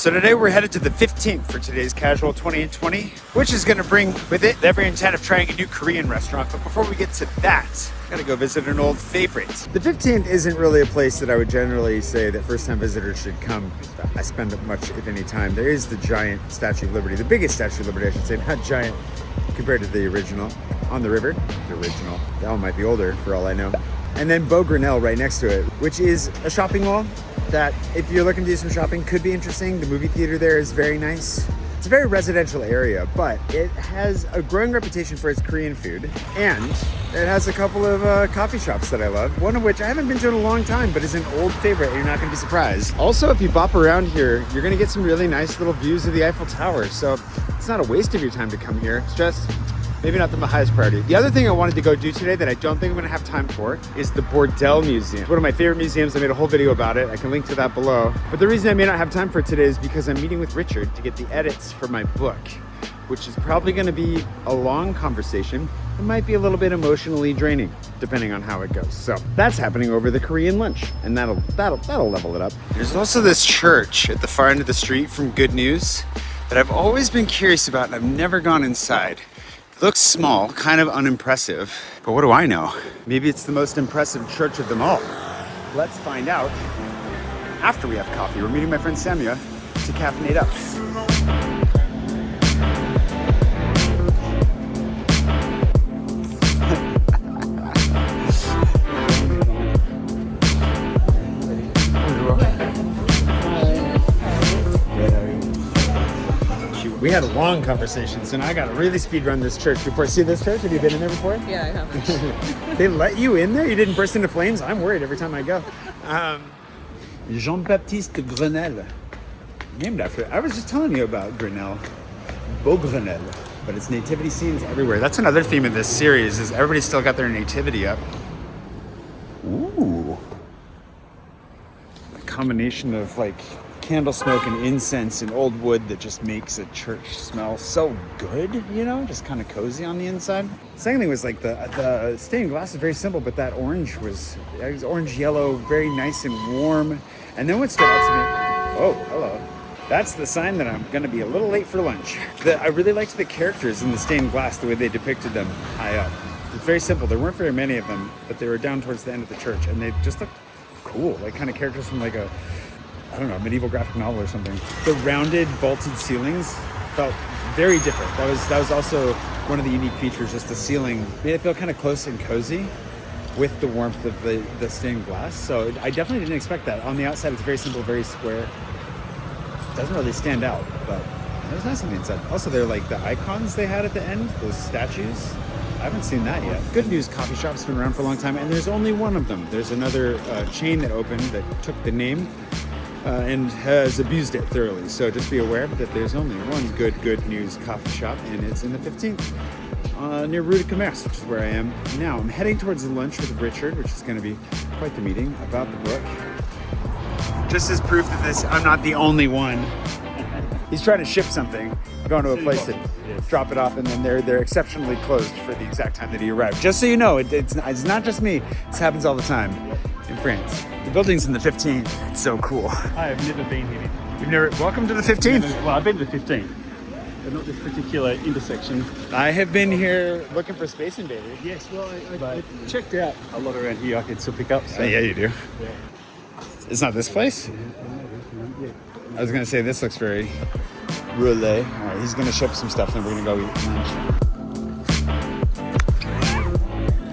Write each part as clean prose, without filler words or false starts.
So today we're headed to the 15th for today's Casual 20 and 20, which is going to bring with it every intent of trying a new Korean restaurant. But before we get to that, gotta go visit an old favorite. The 15th isn't really a place that I would generally say that first-time visitors should come. I spend much, if any, time. There is the giant Statue of Liberty, the biggest Statue of Liberty, I should say, not giant compared to the original, on the river. The original. That one might be older for all I know. And then Beau Grenelle right next to it, which is a shopping mall that, if you're looking to do some shopping, could be interesting. The movie theater there is very nice. It's a very residential area, but it has a growing reputation for its Korean food, and it has a couple of coffee shops that I love, one of which I haven't been to in a long time, but is an old favorite, and you're not gonna be surprised. Also, if you bop around here, you're gonna get some really nice little views of the Eiffel Tower, so it's not a waste of your time to come here. It's just maybe not the highest priority. The other thing I wanted to go do today that I don't think I'm gonna have time for is the Bordel Museum. It's one of my favorite museums. I made a whole video about it. I can link to that below. But the reason I may not have time for it today is because I'm meeting with Richard to get the edits for my book, which is probably gonna be a long conversation. It might be a little bit emotionally draining, depending on how it goes. So that's happening over the Korean lunch, and that'll level it up. There's also this church at the far end of the street from Good News that I've always been curious about, and I've never gone inside. Looks small, kind of unimpressive, but what do I know? Maybe it's the most impressive church of them all. Let's find out after we have coffee. We're meeting my friend Samia to caffeinate up. We had a long conversation, so now I gotta really speed run this church before. See this church? Have you been in there before? Yeah, I have. They let you in there? You didn't burst into flames? I'm worried every time I go. Jean-Baptiste Grenelle. Named after it. I was just telling you about Grenelle. Beau Grenelle. But it's nativity scenes everywhere. That's another theme of this series, is everybody's still got their nativity up. Ooh. A combination of like candle smoke and incense and old wood that just makes a church smell so good, you know, just kind of cozy on the inside. Second thing was like the stained glass is very simple, but that orange was orange yellow, very nice and warm. And then what stood out to me, oh, hello. That's the sign that I'm gonna be a little late for lunch. I really liked the characters in the stained glass, the way they depicted them high up. It's very simple. There weren't very many of them, but they were down towards the end of the church, and they just looked cool, like kind of characters from like a, I don't know, medieval graphic novel or something. The rounded, vaulted ceilings felt very different. That was also one of the unique features, just the ceiling made it feel kind of close and cozy with the warmth of the stained glass. So I definitely didn't expect that. On the outside, it's very simple, very square. It doesn't really stand out, but it was nice on the inside. Also, they're like the icons they had at the end, those statues. I haven't seen that yet. Good News coffee shop's been around for a long time, and there's only one of them. There's another chain that opened that took the name and has abused it thoroughly. So just be aware that there's only one Good News coffee shop, and it's in the 15th near Rue de Commerce, which is where I am now. I'm heading towards the lunch with Richard, which is going to be quite the meeting about the book. Just as proof that I'm not the only one. He's trying to ship something, going to a place to drop it off, and then they're exceptionally closed for the exact time that he arrived. Just so you know, it's not just me. This happens all the time in France. The building's in the 15th. It's so cool. I have never been here. You've never? Welcome to the 15th. Well, I've been to the 15th, but not this particular intersection. I have been here looking for Space Invaders. Yes, well, I checked out a lot around here I could still pick up. So. Yeah, you do. Yeah. It's not this place? Yeah. I was going to say, this looks very roulé. All right, he's going to ship some stuff, then we're going to go eat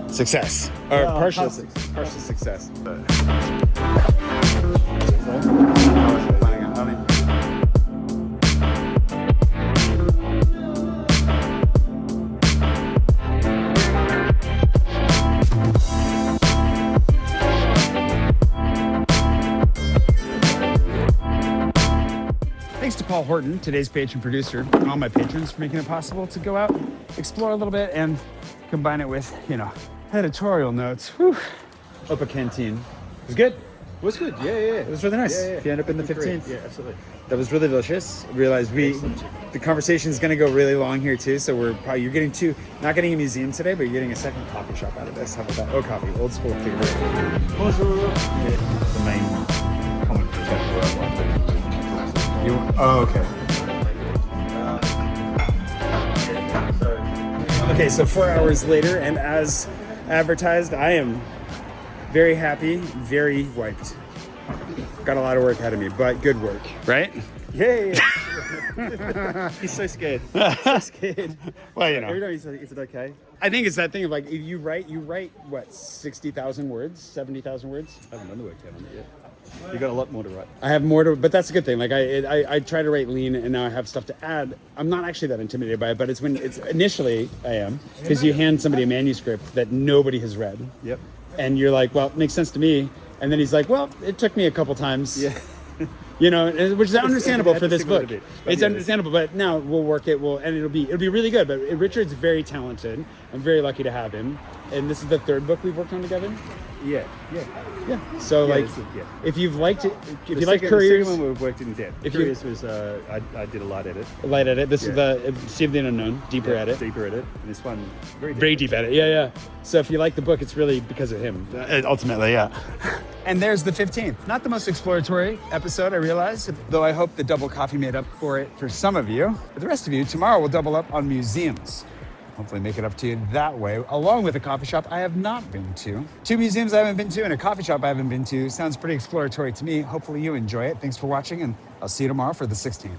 lunch. Success. Or partial success. But... Thanks to Paul Horton, today's patron producer, and all my patrons for making it possible to go out, explore a little bit, and combine it with, you know, editorial notes. Whew. Opa Canteen. It was good. It was good, yeah. It was really nice. Yeah. If you end up in the 15th. Yeah, absolutely. That was really delicious. I realized the conversation is going to go really long here too, so you're getting not getting a museum today, but you're getting a second coffee shop out of this. How about that? Oh, coffee, old school favorite. Bonjour. The main comment for Oh, okay. Okay, so 4 hours later, and as advertised, I am very happy, very wiped. Got a lot of work ahead of me, but good work, right? Yay! He's so scared. So scared. Well, you know. Every time he says, is it okay? I think it's that thing of like, if you write what, 60,000 words, 70,000 words? I haven't done the work yet on it yet. You got a lot more to write. I have more to, but that's a good thing. Like I try to write lean, and now I have stuff to add. I'm not actually that intimidated by it, but it's when it's initially I am, because you hand somebody a manuscript that nobody has read. Yep. And you're like, well, it makes sense to me. And then he's like, well, it took me a couple times. Yeah. You know, which is understandable for this book. It's yeah, understandable, but now we'll work it. And it'll be really good. But Richard's very talented. I'm very lucky to have him. And this is the third book we've worked on together. Yeah. So Yeah, like, if you've liked it, if you like Couriers, the second one we've worked in depth. Couriers was I did a light edit. Light edit. This is the Sea of the Unknown, deeper edit. Deeper edit. And this one very deep edit. Yeah. So if you like the book, it's really because of him. Ultimately, yeah. And there's the 15th. Not the most exploratory episode, I realize, though I hope the double coffee made up for it for some of you. For the rest of you, tomorrow we'll double up on museums. Hopefully make it up to you that way, along with a coffee shop I have not been to. 2 museums I haven't been to and a coffee shop I haven't been to. Sounds pretty exploratory to me. Hopefully you enjoy it. Thanks for watching, and I'll see you tomorrow for the 16th.